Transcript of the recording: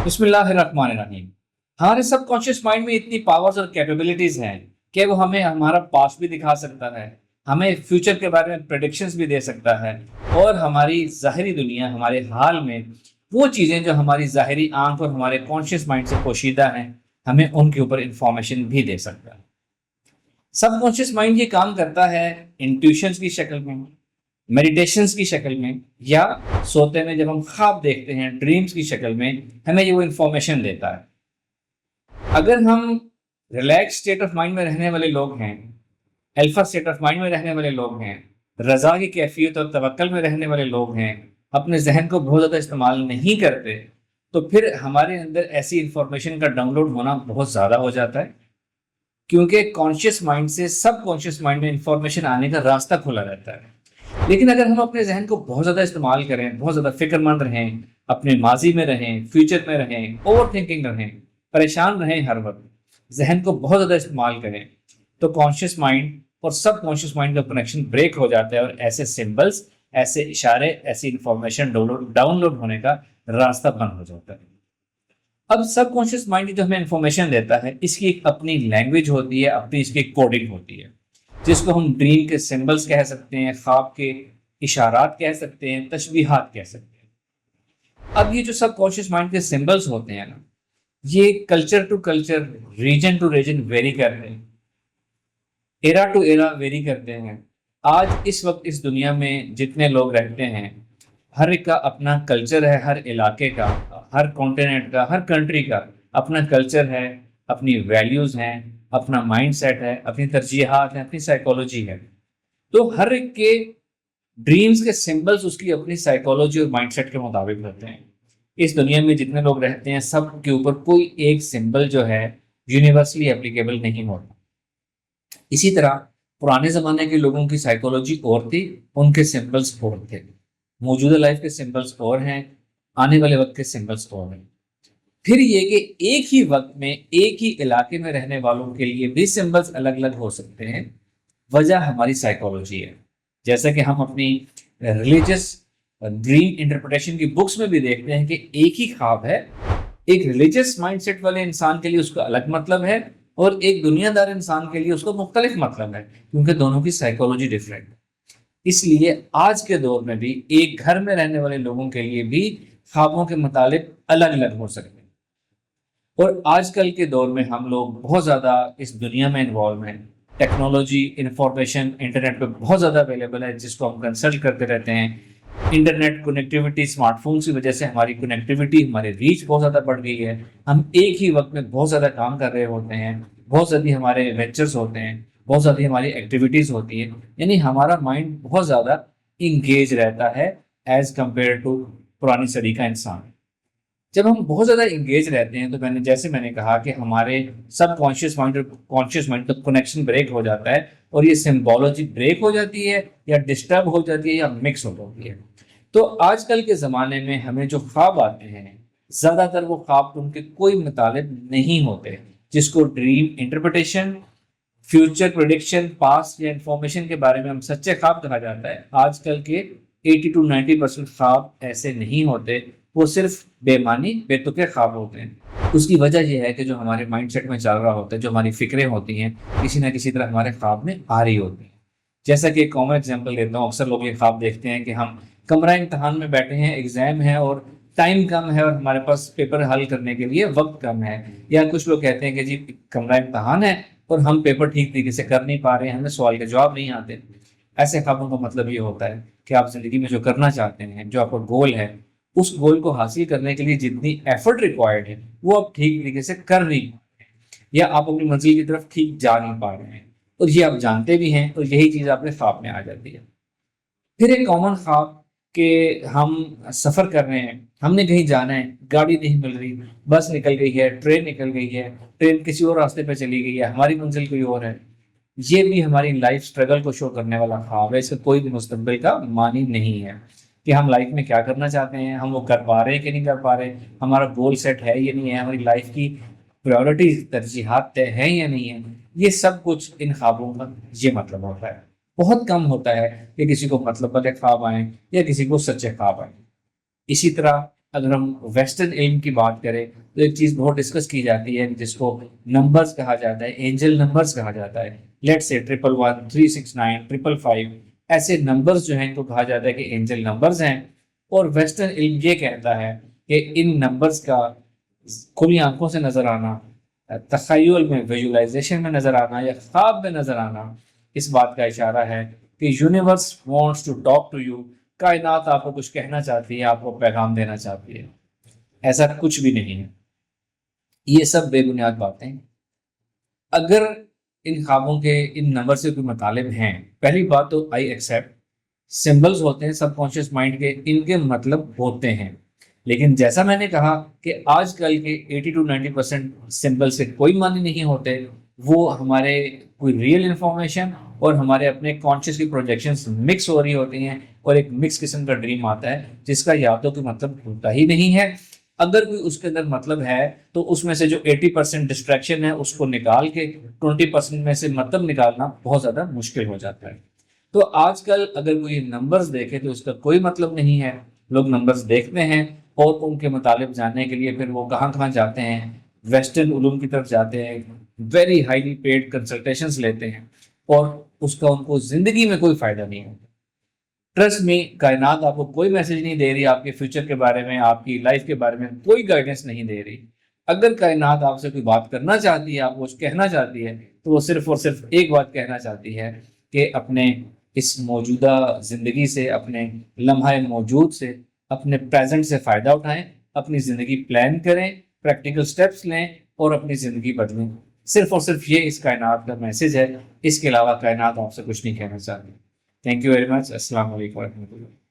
بسم اللہ الرحمن الرحیم۔ ہمارے سب کانشیس مائنڈ میں اتنی پاورز اور کیپیبلٹیز ہیں کہ وہ ہمیں ہمارا پاسٹ بھی دکھا سکتا ہے، ہمیں فیوچر کے بارے میں پریڈکشنز بھی دے سکتا ہے، اور ہماری ظاہری دنیا، ہمارے حال میں وہ چیزیں جو ہماری ظاہری آنکھ اور ہمارے کانشیس مائنڈ سے پوشیدہ ہیں، ہمیں ان کے اوپر انفارمیشن بھی دے سکتا ہے۔ سب کانشیس مائنڈ یہ کام کرتا ہے انٹیوشنز کی شکل میں، میڈیٹیشنز کی شکل میں، یا سوتے میں جب ہم خواب دیکھتے ہیں ڈریمز کی شکل میں ہمیں یہ وہ انفارمیشن دیتا ہے۔ اگر ہم ریلیکس اسٹیٹ آف مائنڈ میں رہنے والے لوگ ہیں، الفا اسٹیٹ آف مائنڈ میں رہنے والے لوگ ہیں، رضا کی کیفیت اور توکل میں رہنے والے لوگ ہیں، اپنے ذہن کو بہت زیادہ استعمال نہیں کرتے، تو پھر ہمارے اندر ایسی انفارمیشن کا ڈاؤن لوڈ ہونا بہت زیادہ ہو جاتا ہے، کیونکہ کانشیس مائنڈ سے سب کانشیس مائنڈ میں انفارمیشن آنے کا راستہ کھلا رہتا ہے۔ لیکن اگر ہم اپنے ذہن کو بہت زیادہ استعمال کریں، بہت زیادہ فکر مند رہیں، اپنے ماضی میں رہیں، فیوچر میں رہیں، اوور تھنکنگ رہیں، پریشان رہیں، ہر وقت ذہن کو بہت زیادہ استعمال کریں، تو کانشیس مائنڈ اور سب کانشیس مائنڈ کا کنیکشن بریک ہو جاتا ہے، اور ایسے سمبلس، ایسے اشارے، ایسی انفارمیشن ڈاؤن لوڈ ہونے کا راستہ بند ہو جاتا ہے۔ اب سب کانشیس مائنڈ جو ہمیں انفارمیشن دیتا ہے، اس کی ایک اپنی لینگویج ہوتی ہے، اپنی اس کی کوڈنگ ہوتی ہے، جس کو ہم ڈریم کے سمبلس کہہ سکتے ہیں، خواب کے اشارات کہہ سکتے ہیں، تشبیہات کہہ سکتے ہیں۔ اب یہ جو سب کانشیس مائنڈ کے سمبلس ہوتے ہیں نا، یہ culture to culture, region to region vary کرتے ہیں، ایرا ٹو ایرا ویری کرتے ہیں۔ آج اس وقت اس دنیا میں جتنے لوگ رہتے ہیں، ہر ایک کا اپنا کلچر ہے، ہر علاقے کا، ہر کانٹیننٹ کا، ہر کنٹری کا اپنا کلچر ہے، اپنی ویلیوز ہیں، اپنا مائنڈ سیٹ ہے، اپنی ترجیحات ہیں، اپنی سائیکولوجی ہے۔ تو ہر ایک کے ڈریمز کے سمبلز اس کی اپنی سائیکولوجی اور مائنڈ سیٹ کے مطابق ہوتے ہیں۔ اس دنیا میں جتنے لوگ رہتے ہیں، سب کے اوپر کوئی ایک سمبل جو ہے یونیورسلی اپلیکیبل نہیں ہوتا۔ اسی طرح پرانے زمانے کے لوگوں کی سائیکولوجی اور تھی، ان کے سمبلز اور تھے، موجودہ لائف کے سمبلز اور ہیں، آنے والے وقت کے سمبلز اور ہیں۔ پھر یہ کہ ایک ہی وقت میں ایک ہی علاقے میں رہنے والوں کے لیے بھی سمبلز الگ الگ ہو سکتے ہیں۔ وجہ ہماری سائیکولوجی ہے، جیسا کہ ہم اپنی ریلیجس ڈریم انٹرپریٹیشن کی بکس میں بھی دیکھتے ہیں کہ ایک ہی خواب ہے، ایک ریلیجس مائنڈ سیٹ والے انسان کے لیے اس کا الگ مطلب ہے، اور ایک دنیا دار انسان کے لیے اس کا مختلف مطلب ہے، کیونکہ دونوں کی سائیکولوجی ڈفرینٹ ہے۔ اس لیے آج کے دور میں بھی ایک گھر میں رہنے والے لوگوں کے لیے بھی خوابوں کے متعلق الگ الگ ہو سکتے ہیں۔ اور آج کل کے دور میں ہم لوگ بہت زیادہ اس دنیا میں انوالو ہیں، ٹیکنالوجی، انفارمیشن انٹرنیٹ پہ بہت زیادہ اویلیبل ہے، جس کو ہم کنسلٹ کرتے رہتے ہیں۔ انٹرنیٹ کنیکٹیوٹی، اسمارٹ فونس کی وجہ سے ہماری کنیکٹیوٹی، ہماری ریچ بہت زیادہ بڑھ گئی ہے۔ ہم ایک ہی وقت میں بہت زیادہ کام کر رہے ہوتے ہیں، بہت زیادہ ہمارے وینچرز ہوتے ہیں، بہت زیادہ ہماری ایکٹیویٹیز ہوتی ہیں، یعنی ہمارا مائنڈ بہت زیادہ انگیج رہتا ہے ایز کمپیئر ٹو پرانی صدی کا انسان۔ جب ہم بہت زیادہ انگیج رہتے ہیں، تو میں نے کہا کہ ہمارے سب کانشیس مائنڈ اور کانشیس مائنڈ کا کنیکشن بریک ہو جاتا ہے، اور یہ سمبولوجی بریک ہو جاتی ہے، یا ڈسٹرب ہو جاتی ہے، یا مکس ہو جاتی ہے۔ تو آج کل کے زمانے میں ہمیں جو خواب آتے ہیں، زیادہ تر وہ خواب ان کے کوئی مطابق نہیں ہوتے، جس کو dream interpretation, future prediction, past یا انفارمیشن کے بارے میں ہم سچے خواب کہا جاتا ہے۔ آج کل کے 80 to 90% خواب ایسے نہیں ہوتے، وہ صرف بے معنی، بے تکے خواب ہوتے ہیں۔ اس کی وجہ یہ ہے کہ جو ہمارے مائنڈ سیٹ میں چل رہا ہوتا ہے، جو ہماری فکریں ہوتی ہیں، کسی نہ کسی طرح ہمارے خواب میں آ رہی ہوتی ہیں۔ جیسا کہ ایک کامن ایگزامپل دیتا ہوں، اکثر لوگ یہ خواب دیکھتے ہیں کہ ہم کمرہ امتحان میں بیٹھے ہیں، ایگزام ہے اور ٹائم کم ہے، اور ہمارے پاس پیپر حل کرنے کے لیے وقت کم ہے۔ یا کچھ لوگ کہتے ہیں کہ جی کمرہ امتحان ہے اور ہم پیپر ٹھیک طریقے سے کر نہیں پا رہے ہیں، ہمیں سوال کے جواب نہیں آتے۔ ایسے خوابوں کا مطلب یہ ہوتا ہے کہ آپ زندگی میں جو کرنا چاہتے ہیں، جو آپ کا گول ہے، اس گول کو حاصل کرنے کے لیے جتنی ایفرٹ ریکوائرڈ ہے، وہ آپ ٹھیک طریقے سے کر نہیں پا رہے ہیں، یا آپ اپنی منزل کی طرف ٹھیک جا نہیں پا رہے ہیں، اور یہ آپ جانتے بھی ہیں، اور یہی چیز آپ کے خواب میں آ جاتی ہے۔ پھر ایک کامن خواب کہ ہم سفر کر رہے ہیں، ہم نے کہیں جانا ہے، گاڑی نہیں مل رہی، بس نکل گئی ہے، ٹرین نکل گئی ہے، ٹرین کسی اور راستے پہ چلی گئی ہے، ہماری منزل کوئی اور ہے۔ یہ بھی ہماری لائف سٹرگل کو شو کرنے والا خواب ہے، اس کا کوئی بھی مستقبل کا معنی نہیں ہے کہ ہم لائف میں کیا کرنا چاہتے ہیں، ہم وہ کر پا رہے ہیں کہ نہیں کر پا رہے، ہمارا گول سیٹ ہے یا نہیں ہے، ہماری لائف کی پریورٹیز، ترجیحات طے ہیں یا نہیں ہے۔ یہ سب کچھ ان خوابوں کا یہ مطلب ہوتا ہے۔ بہت کم ہوتا ہے کہ کسی کو مطلب والے خواب آئیں یا کسی کو سچے خواب آئیں۔ اسی طرح اگر ہم ویسٹرن علم کی بات کریں تو ایک چیز بہت ڈسکس کی جاتی ہے جس کو نمبرز کہا جاتا ہے، اینجل نمبرز کہا جاتا ہے. لیٹ سے 111 369 555 ایسے نمبرز جو ہیں ان کو کہا جاتا ہے کہ اینجل نمبرز ہیں. اور ویسٹرن علم یہ کہتا ہے کہ ان نمبرز کا کھلی آنکھوں سے نظر آنا، تخیل میں، ویژولائزیشن میں نظر آنا یا خواب میں نظر آنا، اس بات کا اشارہ ہے کہ universe wants to talk to you. کائنات آپ کو کچھ کہنا چاہتی ہے، آپ کو پیغام دینا چاہتی ہے. ایسا کچھ بھی نہیں ہے، یہ سب بے بنیاد باتیں. اگر ان خوابوں کے ان نمبر سے کوئی مطالب ہیں، پہلی بات تو آئی ایکسیپٹ، سمبلز ہوتے ہیں سب کانشیس مائنڈ کے، ان کے مطلب ہوتے ہیں. لیکن جیسا میں نے کہا کہ آج کل کے 80-90% سمبل سے کوئی معنی نہیں ہوتے. وہ ہمارے کوئی ریئل انفارمیشن اور ہمارے اپنے کانشیس کی پروجیکشنز مکس ہو رہی ہوتی ہیں، اور ایک مکس قسم کا ڈریم آتا ہے جس کا یا تو کوئی مطلب ہوتا ہی نہیں ہے. اگر کوئی اس کے اندر مطلب ہے تو اس میں سے جو 80% ڈسٹریکشن ہے اس کو نکال کے 20% میں سے مطلب نکالنا بہت زیادہ مشکل ہو جاتا ہے. تو آج کل اگر کوئی نمبرز دیکھے تو اس کا کوئی مطلب نہیں ہے. لوگ نمبرز دیکھتے ہیں اور ان کے مطالب جاننے کے لیے پھر وہ کہاں کہاں جاتے ہیں، ویسٹرن علوم کی طرف جاتے ہیں، ویری ہائیلی پیڈ کنسلٹیشنز لیتے ہیں، اور اس کا ان کو زندگی میں کوئی فائدہ نہیں ہوتا. ٹرسٹ میں کائنات آپ کو کوئی میسج نہیں دے رہی، آپ کے فیوچر کے بارے میں، آپ کی لائف کے بارے میں کوئی گائیڈنس نہیں دے رہی. اگر کائنات آپ سے کوئی بات کرنا چاہتی ہے، آپ کو کچھ کہنا چاہتی ہے، تو وہ صرف اور صرف ایک بات کہنا چاہتی ہے کہ اپنے اس موجودہ زندگی سے، اپنے لمحہ موجود سے، اپنے پریزنٹ سے فائدہ اٹھائیں، اپنی زندگی پلان کریں، پریکٹیکل سٹیپس لیں اور اپنی زندگی بدلیں. صرف اور صرف یہ اس کائنات کا میسج ہے. اس کے علاوہ کائنات آپ سے کچھ نہیں کہنا چاہتی. Thank you very much. السلام علیکم ورحمۃ اللہ.